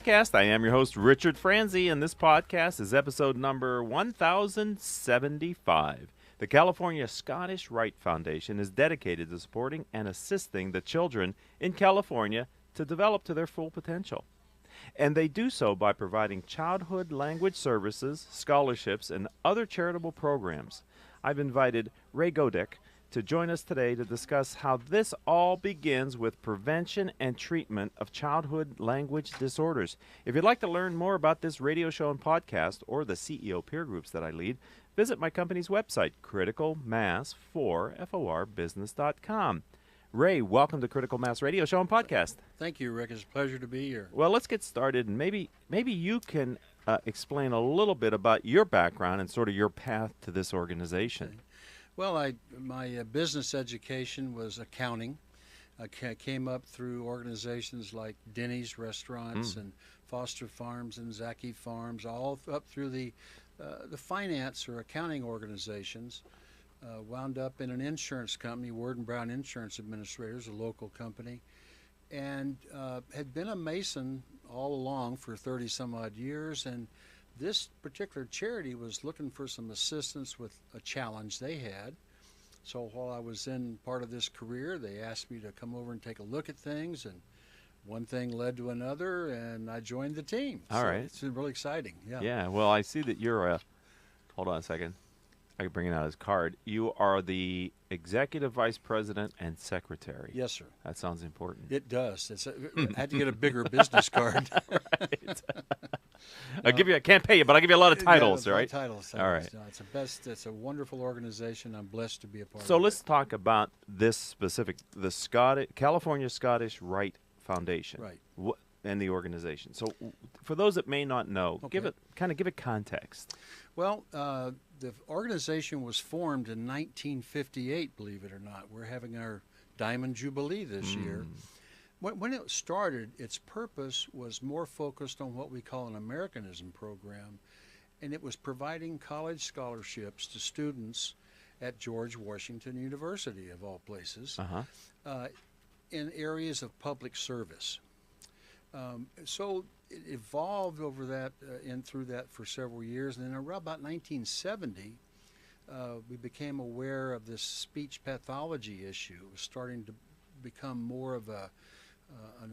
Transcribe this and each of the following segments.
podcast. I am your host, Richard Franzi, and this podcast is episode number 1075. The California Scottish Rite Foundation is dedicated to supporting and assisting the children in California to develop to their full potential. And they do so by providing childhood language services, scholarships, and other charitable programs. I've invited Ray Godeke to join us today to discuss how this all begins with prevention and treatment of childhood language disorders. If you'd like to learn more about this radio show and podcast or the CEO peer groups that I lead, visit my company's website, criticalmass4forbusiness.com. Ray, welcome to Critical Mass Radio Show and Podcast. Thank you, Rick. It's a pleasure to be here. Well, let's get started, and maybe you can explain a little bit about your background and sort of your path to this organization. Okay. Well, my business education was accounting. I came up through organizations like Denny's Restaurants and Foster Farms and Zaki Farms, all up through the finance or accounting organizations. Wound up in an insurance company, Ward and Brown Insurance Administrators, a local company, and had been a Mason all along for 30-some-odd years. And this particular charity was looking for some assistance with a challenge they had. So while I was in part of this career, they asked me to come over and take a look at things, and one thing led to another, and I joined the team. All right. It's been really exciting. Yeah. Yeah, well, I see that you're hold on a second. I can bring it out his card. You are the Executive Vice President and Secretary. Yes, sir. That sounds important. It does. I had to get a bigger business card. Right. I can't pay you, but I'll give you a lot of titles, right? Titles. All right. No, it's the best. It's a wonderful organization. I'm blessed to be a part of it. So let's talk about this specific, the California Scottish Rite Foundation. Right. And the organization. So for those that may not know, give it context. Well, the organization was formed in 1958, believe it or not. We're having our Diamond Jubilee this year. When it started, its purpose was more focused on what we call an Americanism program, and it was providing college scholarships to students at George Washington University, of all places, in areas of public service. So it evolved over that and through that for several years. And then around about 1970, we became aware of this speech pathology issue. It was starting to become more of an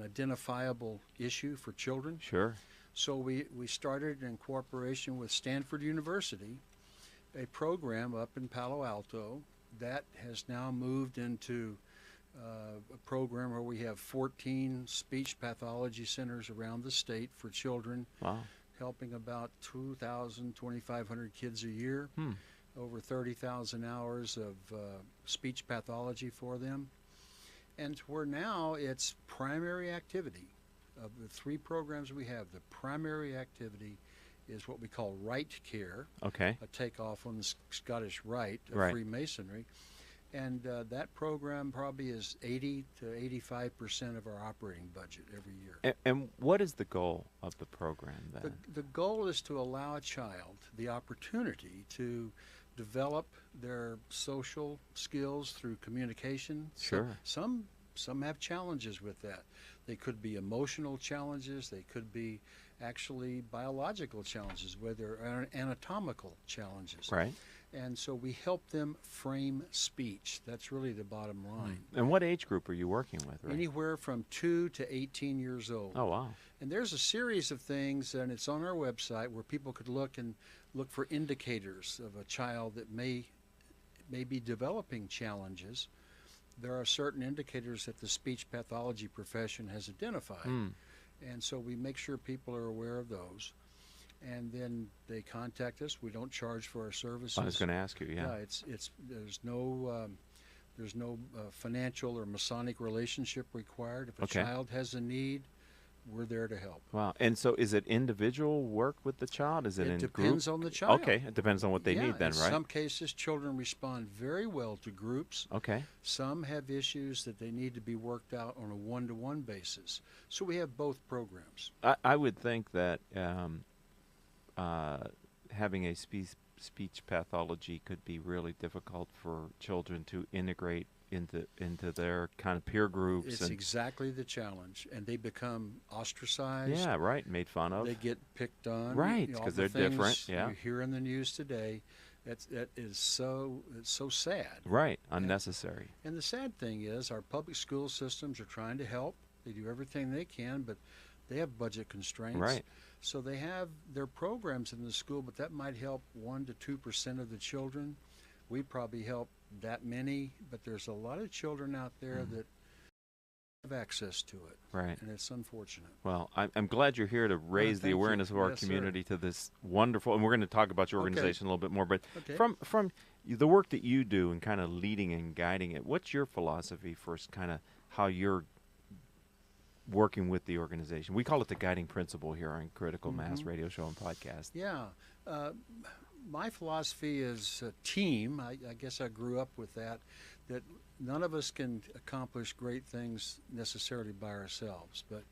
identifiable issue for children. Sure. So we started in cooperation with Stanford University, a program up in Palo Alto that has now moved into a program where we have 14 speech pathology centers around the state for children, helping about 2,500 kids a year, over 30,000 hours of speech pathology for them. And where now it's primary activity. Of the three programs we have, the primary activity is what we call Rite Care, a takeoff on the Scottish Rite of Freemasonry. And that program probably is 80 to 85% of our operating budget every year. And what is the goal of the program then? The goal is to allow a child the opportunity to develop their social skills through communication. Sure. Some have challenges with that. They could be emotional challenges. They could be actually biological challenges, whether anatomical challenges. Right. And so we help them frame speech. That's really the bottom line. And what age group are you working with? Right? Anywhere from 2 to 18 years old. Oh, wow. And there's a series of things, and it's on our website, where people could look for indicators of a child that may be developing challenges. There are certain indicators that the speech pathology profession has identified. And so we make sure people are aware of those. And then they contact us. We don't charge for our services. I was going to ask you, yeah. There's no financial or Masonic relationship required. If a child has a need, we're there to help. Wow. And so is it individual work with the child? Is it in group? It depends on the child. Okay. It depends on what they need then, right? In some cases, children respond very well to groups. Okay. Some have issues that they need to be worked out on a one-to-one basis. So we have both programs. I would think that having a speech pathology could be really difficult for children to integrate into their kind of peer groups. It's exactly the challenge, and they become ostracized. Yeah, right. Made fun of. They get picked on. Right, all because the they're different. things Yeah. you hear in the news today. That is it's so sad. Right. Unnecessary. And the sad thing is, our public school systems are trying to help. They do everything they can, but they have budget constraints. Right. So they have their programs in the school, but that might help 1 to 2% of the children. We probably help that many, but there's a lot of children out there that have access to it. Right. And it's unfortunate. Well, I'm glad you're here to raise the thank you. awareness of our Yes, sir. community to this wonderful, and we're going to talk about your Okay. organization a little bit more, but Okay. from the work that you do and kind of leading and guiding it, what's your philosophy for kind of how you're working with the organization? We call it the guiding principle here on Critical Mass Radio Show and Podcast. Yeah. My philosophy is a team. I guess I grew up with that none of us can accomplish great things necessarily by ourselves, but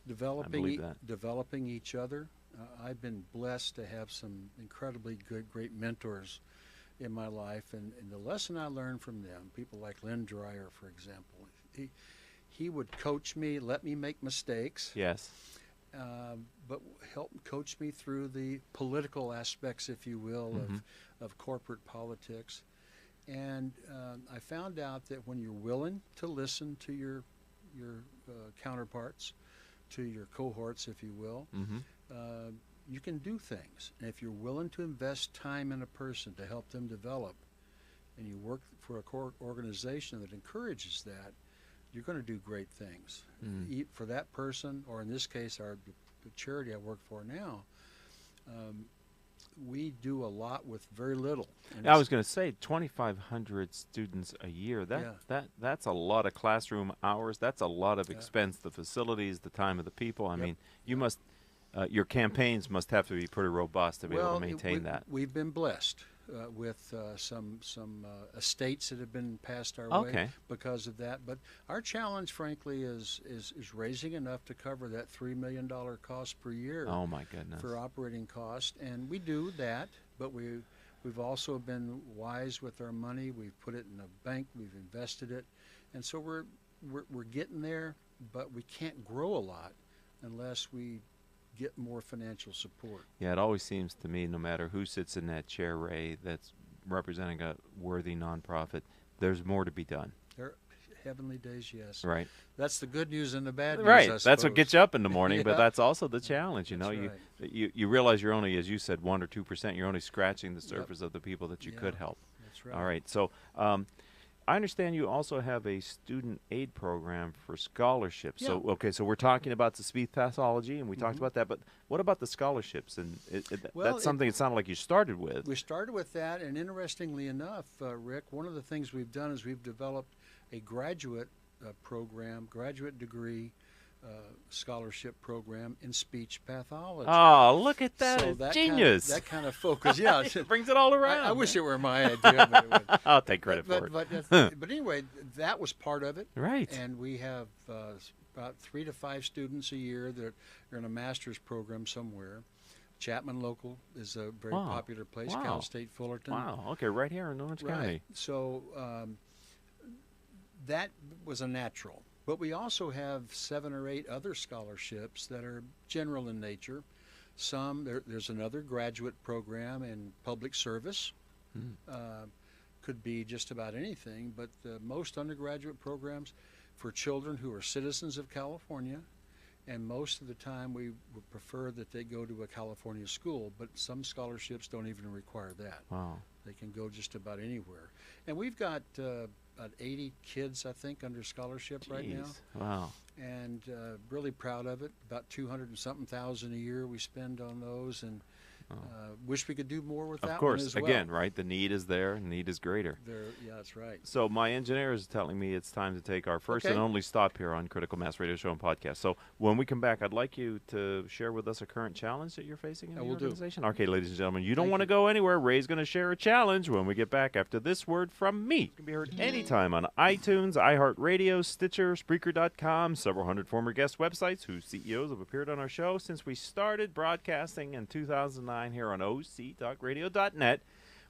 developing each other. I've been blessed to have some incredibly great mentors in my life, and the lesson I learned from them, people like Lynn Dreyer, for example, he would coach me, let me make mistakes. Yes. But help coach me through the political aspects, if you will, of corporate politics. And I found out that when you're willing to listen to your counterparts, to your cohorts, if you will, you can do things. And if you're willing to invest time in a person to help them develop, and you work for a organization that encourages that, you're going to do great things. For that person, or in this case, the charity I work for now, we do a lot with very little. And I was going to say 2,500 students a year. That's a lot of classroom hours. That's a lot of expense. The facilities, the time of the people. I mean, you must. Your campaigns must have to be pretty robust to be able to maintain that. We've been blessed with some estates that have been passed our way because of that. But our challenge, frankly, is raising enough to cover that $3 million cost per year. Oh my goodness! For operating cost, and we do that. But we've also been wise with our money. We've put it in a bank. We've invested it, and so we're getting there. But we can't grow a lot unless we get more financial support. Yeah, it always seems to me, no matter who sits in that chair, Ray, that's representing a worthy nonprofit, there's more to be done. There, heavenly days, yes. Right. That's the good news and the bad news. Right. I That's what suppose. gets you up in the morning, but that's also the challenge. You That's know, right. you realize you're only, as you said, 1 or 2%. You're only scratching the surface of the people that you could help. That's right. All right. So I understand you also have a student aid program for scholarships. Yeah. So, so we're talking about the speech pathology, and we talked about that, but what about the scholarships? And that's something it sounded like you started with. We started with that, and interestingly enough, Rick, one of the things we've done is we've developed a graduate program, graduate degree scholarship program in speech pathology. Oh, look at that. So It's genius. That kind of focus, yeah. It brings it all around. I wish it were my idea, but it would. I'll take credit for it. But anyway, that was part of it. Right. And we have about 3 to 5 students a year that are in a master's program somewhere. Chapman Local is a very popular place, Cal State Fullerton. Wow, okay, right here in Orange County. So that was a natural. But we also have 7 or 8 other scholarships that are general in nature. There's another graduate program in public service. Could be just about anything, but most undergraduate programs for children who are citizens of California, and most of the time we would prefer that they go to a California school, but some scholarships don't even require that. Wow. They can go just about anywhere. And we've got about 80 kids, I think, under scholarship right now. Wow. And really proud of it. About 200 and something thousand a year we spend on those, and wish we could do more with that one as well. Of course, again, right? The need is there, need is greater. Yeah, that's right. So my engineer is telling me it's time to take our first and only stop here on Critical Mass Radio Show and Podcast. So when we come back, I'd like you to share with us a current challenge that you're facing in the organization. Okay, ladies and gentlemen, you don't want to go anywhere. Ray's going to share a challenge when we get back after this word from me. It can be heard anytime on iTunes, iHeartRadio, Stitcher, Spreaker.com, several hundred former guest websites whose CEOs have appeared on our show since we started broadcasting in 2009 here on octalkradio.net.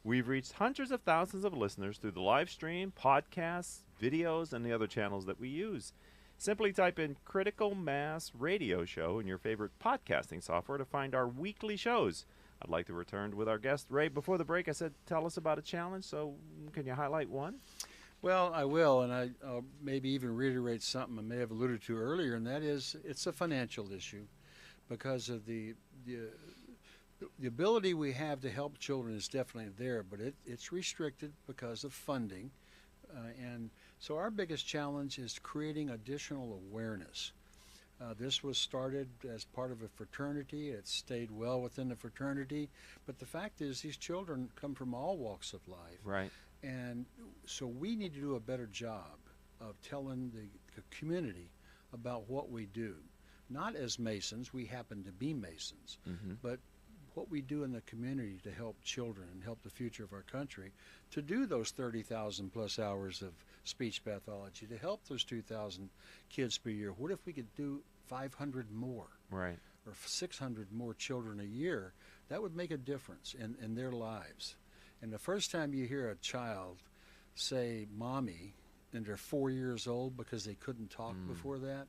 We've reached hundreds of thousands of listeners through the live stream, podcasts, videos, and the other channels that we use. Simply type in Critical Mass Radio Show in your favorite podcasting software to find our weekly shows. I'd like to return with our guest, Ray. Before the break, I said, tell us about a challenge, so can you highlight one? Well, I will, and I'll maybe even reiterate something I may have alluded to earlier, and that is it's a financial issue because of the ability we have to help children is definitely there, but it's restricted because of funding. And so our biggest challenge is creating additional awareness. This was started as part of a fraternity. It stayed well within the fraternity. But the fact is these children come from all walks of life. Right. And so we need to do a better job of telling the community about what we do. Not as Masons, we happen to be Masons, but what we do in the community to help children and help the future of our country, to do those 30,000 plus hours of speech pathology, to help those 2,000 kids per year. What if we could do 500 more? Right. Or 600 more children a year? That would make a difference in their lives. And the first time you hear a child say mommy and they're 4 years old because they couldn't talk before that,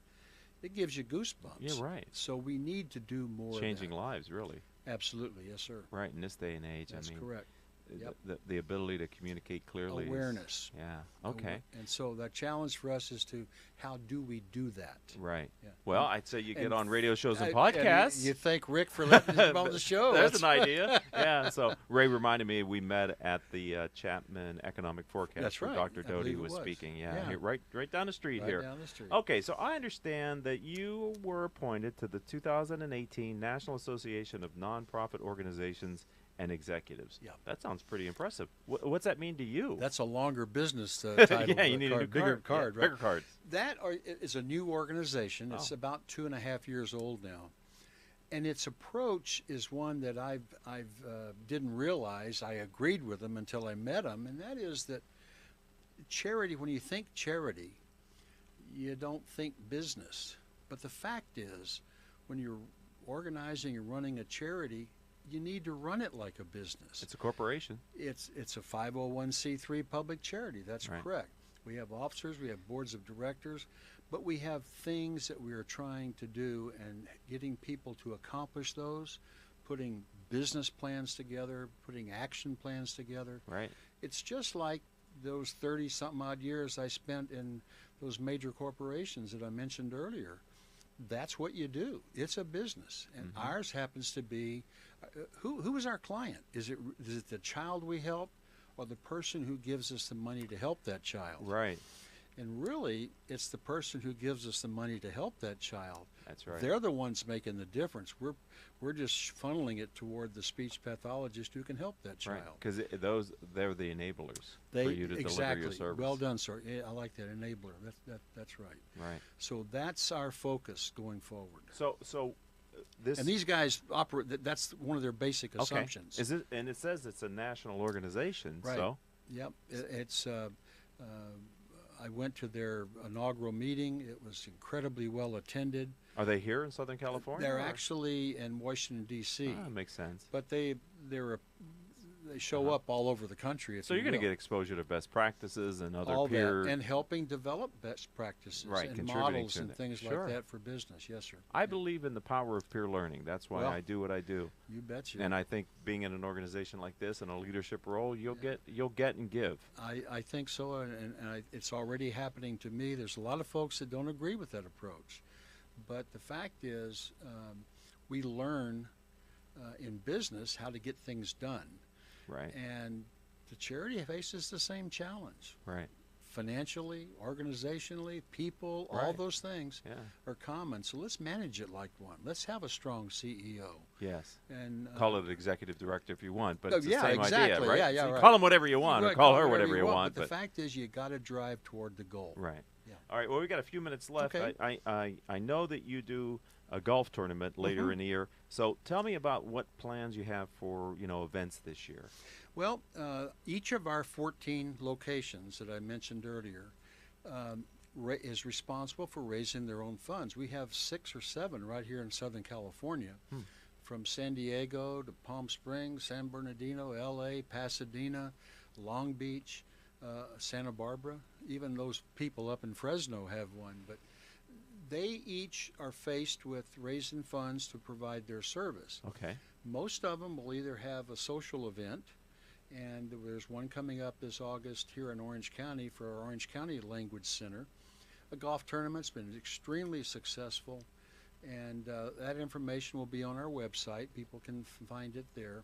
it gives you goosebumps. Yeah, right. So we need to do more. Changing of that. lives, really. Absolutely, yes, sir. Right, in this day and age. That's I mean, correct. Yep. The ability to communicate clearly. Awareness. Yeah, okay. And so the challenge for us is to how do we do that? Right. Yeah. Well, I'd say you get And on radio shows and And podcasts. you thank Rick for letting us on the show. There's an idea. Yeah, so Ray reminded me we met at the Chapman Economic Forecast That's where right. Dr. I believe Doty it was was. speaking. Yeah, Yeah. here, right down the street Right here. down the street. Okay, so I understand that you were appointed to the 2018 National Association of Nonprofit Organizations and Executives. Yeah. That sounds pretty impressive. What's that mean to you? That's a longer business title. Yeah, you need a new bigger card. card, Yeah, right? bigger cards. That is a new organization. It's Oh. about 2.5 years old now, and its approach is one that I've didn't realize I agreed with them until I met them, and that is that charity. When you think charity, you don't think business. But the fact is, when you're organizing and running a charity, you need to run it like a business. It's a corporation. It's a 501c3 public charity. That's Right. correct. We have officers, we have boards of directors, but we have things that we are trying to do and getting people to accomplish those, putting business plans together, putting action plans together. Right. It's just like those 30-something odd years I spent in those major corporations that I mentioned earlier. That's what you do. It's a business, and ours happens to be. Who is our client? Is it the child we help, or the person who gives us the money to help that child? Right. And really, it's the person who gives us the money to help that child. That's right. They're the ones making the difference. We're just funneling it toward the speech pathologist who can help that child. Because they're the enablers They for you to exactly. deliver your service. Well done, sir. Yeah, I like that, enabler. That's right. Right. So that's our focus going forward. So this And these guys operate. That's one of their basic assumptions. Is it? And it says it's a national organization. Right. So Yep. It's. I went to their inaugural meeting. It was incredibly well attended. are they here in Southern California? They're or- actually in Washington D.C. Ah, that makes sense. But they show up all over the country. If So you you're going to will. get exposure to best practices and other all peer. that, and helping develop best practices Right, and contributing models to and it. things Sure. like that for business. Yes, sir. I believe in the power of peer learning. That's why Well, I do what I do. You betcha. And I think being in an organization like this in a leadership role, you'll get and give. I think so, and it's already happening to me. There's a lot of folks that don't agree with that approach. But the fact is, we learn in business how to get things done. Right. And the charity faces the same challenge. Right. Financially, organizationally, people, all Right. those things Yeah. are common. So let's manage it like one. Let's have a strong CEO. Yes. And Call it executive director if you want, but Oh, it's the yeah, same exactly. idea, right? Yeah, yeah, So right. Call them whatever you want, or Right, call her whatever you want. But the fact is, you got to drive toward the goal. Right. Yeah. All right. Well, we got a few minutes left. Okay. I know that you do a golf tournament later in the year. So tell me about what plans you have for events this year. Well, each of our 14 locations that I mentioned earlier is responsible for raising their own funds. We have 6 or 7 right here in Southern California from San Diego to Palm Springs, San Bernardino, L.A., Pasadena, Long Beach, Santa Barbara. Even those people up in Fresno have one. But they each are faced with raising funds to provide their service. Okay. Most of them will either have a social event, and there's one coming up this August here in Orange County for our Orange County Language Center. A golf tournament's been extremely successful, and that information will be on our website. People can find it there.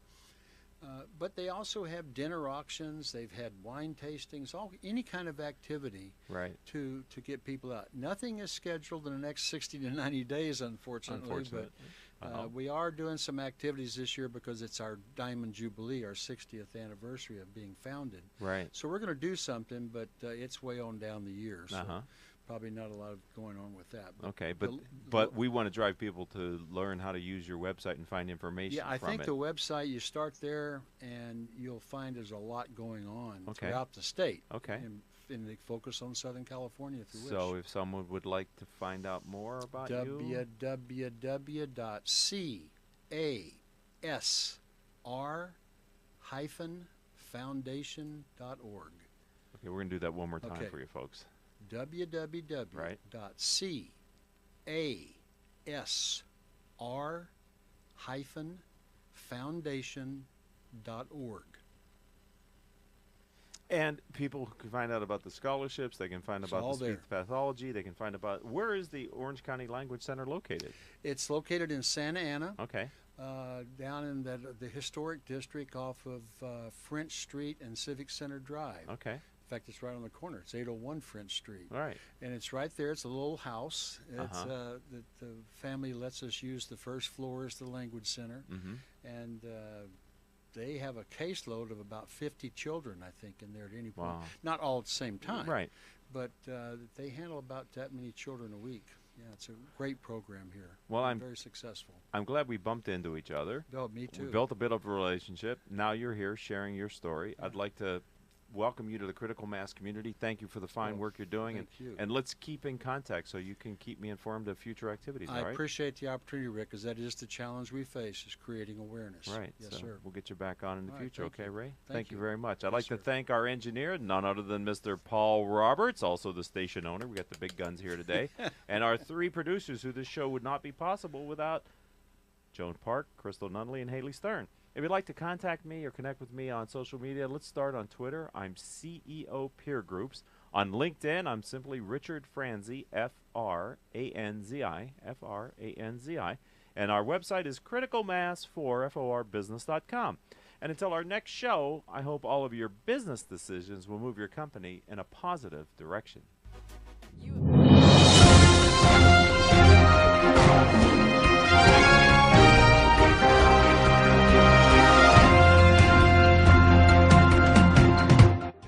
But they also have dinner auctions. They've had wine tastings, any kind of activity Right. to get people out. Nothing is scheduled in the next 60 to 90 days, unfortunately. But we are doing some activities this year because it's our Diamond Jubilee, our 60th anniversary of being founded. Right. So we're going to do something, but it's way on down the year. So Uh-huh. probably not a lot going on with that. But Okay, but we want to drive people to learn how to use your website and find information yeah, I from think it. the website, you start there and you'll find there's a lot going on Okay. throughout the state. Okay. And they focus on Southern California if you wish. So if someone would like to find out more about you, www.casr-foundation.org. okay, we're going to do that one more time Okay. for you folks. www.casr-foundation.org. And people can find out about the scholarships. They can find It's about all the speech pathology. They can find about where is the Orange County Language Center located? It's located in Santa Ana, Okay. down in the historic district off of French Street and Civic Center Drive. Okay. In fact, it's right on the corner. It's 801 French Street. All right. And it's right there. It's a little house. It's the family lets us use the first floor as the language center. Mm-hmm. And they have a caseload of about 50 children, I think, in there at any point. Wow. Not all at the same time. Right. But they handle about that many children a week. Yeah, it's a great program here. Well, I'm very successful. I'm glad we bumped into each other. Oh, me too. We built a bit of a relationship. Now you're here sharing your story. I'd like to welcome you to the Critical Mass community. Thank you for the fine work you're doing. Thank you. And let's keep in contact so you can keep me informed of future activities, I all right? appreciate the opportunity, Rick, because that is the challenge we face, is creating awareness. Right. Yes, so sir. we'll get you back on in the All right, future, thank okay, you. Ray? Thank you you. very much. I'd Yes, like to sir. thank our engineer, none other than Mr. Paul Roberts, also the station owner. We got the big guns here today. And our three producers who this show would not be possible without Joan Park, Crystal Nunley, and Haley Stern. If you'd like to contact me or connect with me on social media, let's start on Twitter. I'm CEO Peer Groups. On LinkedIn, I'm simply Richard Franzi, F-R-A-N-Z-I, F-R-A-N-Z-I. And our website is criticalmass4forbusiness.com. And until our next show, I hope all of your business decisions will move your company in a positive direction. You